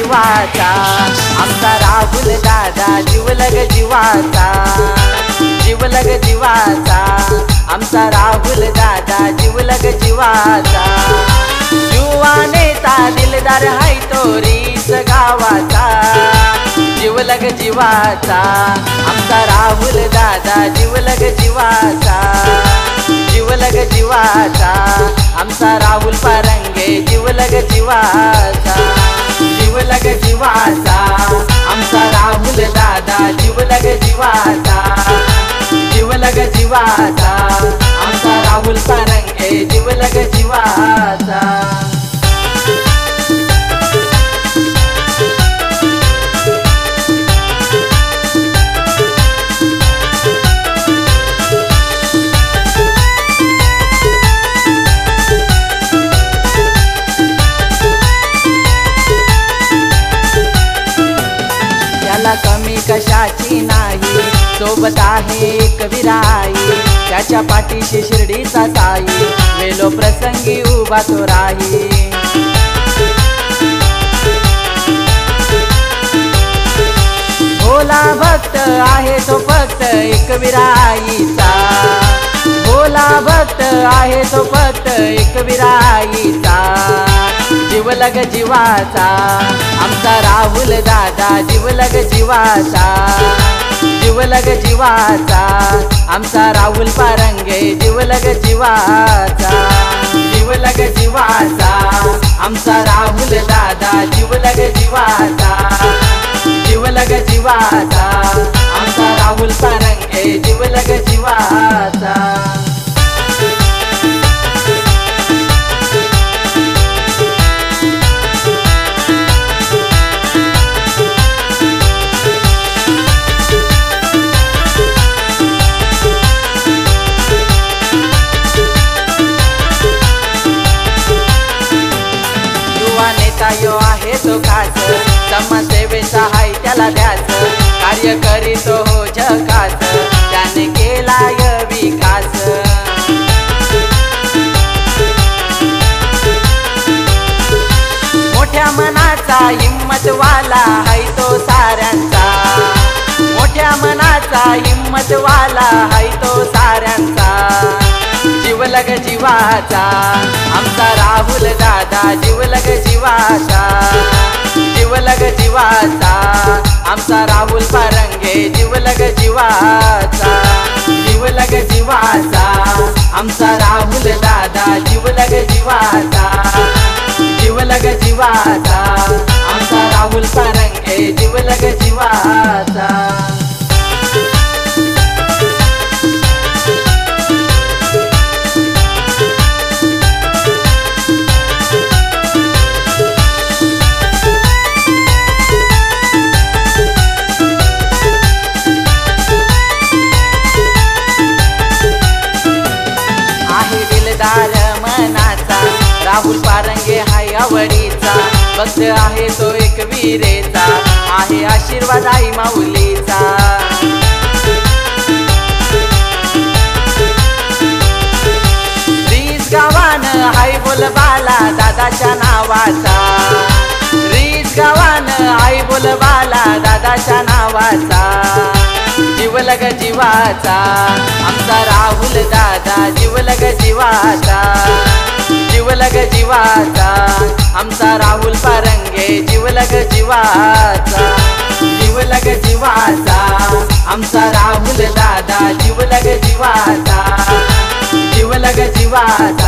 जीवाचा आमचा राहुल दादा जीवलग जीवाचा जीवलग जीवाचा आमचा राहुल दादा जीवलग जीवाचा युवा नेता दिलदार हाय तो रीस गावाचा जीवलग जीवाचा आमचा राहुल दादा जीवलग जीवाचा जीवलग जीवाचा आमचा राहुल पारंगे जीवलग जीवाचा जीवलग जीवाचा आमचा राहुल दादा जीवलग जीवाचा जीवलग जीवाचा आमचा राहुल पारंगे जीवलग जीवाचा कमी कशाची नाही सोबत आहे एक विराई त्याच्या पाठीशी शिर्डीचा साई वेलो प्रसंगी उभा तो राही भोला भक्त आहे तो फक्त एक विराईचा भोला भक्त आहे तो फक्त एक विराईचा जीवलग जीवाचा आमचा राहुल दादा जीवलग जीवाचा जीवलग जीवाचा आमचा राहुल पारंगे जीवलग जीवाचा जीवलग जीवाचा आमचा राहुल दादा जीवलग जीवाचा जीवलग जीवाचा आमचा राहुल पारंगे जीवलग जीवाचा यो आहे तो खास समाजसेवेचा हाय त्याला ध्यास कार्य करीतो हो जगास त्याने केलाय विकास मोठ्या मनाचा हिम्मतवाला हाय तो साऱ्यांचा मोठ्या मनाचा हिम्मतवाला हाय तो साऱ्यांचा जीवलग जीवाचा आमचा राहुल दादा जीवलग जीवाचा जीवलग जीवाचा आमचा राहुल पारंगे जीवलग जीवाचा जीवलग जीवाचा आमचा राहुल दादा जीवलग जीवाचा जीवलग जीवाचा आमचा राहुल पारंगे जीवलग जीवाचा मनाचा राहुल पारंगे हाय आवडीचा भक्त आहे तो एक वीरेचा आहे आशीर्वाद आई माऊलीचा रीस गावानं हाय बोलबाला दादाच्या नावाचा रीस गावानं हाय बोलबाला दादाच्या नावाचा जीवलग जीवाचा आमचा राहुल दादा जीवलग जीवाचा जीवलग जीवाचा आमचा राहुल पारंगे जीवलग जीवाचा जीवलग जीवाचा आमचा राहुल दादा जीवलग जीवाचा जीवलग जीवाचा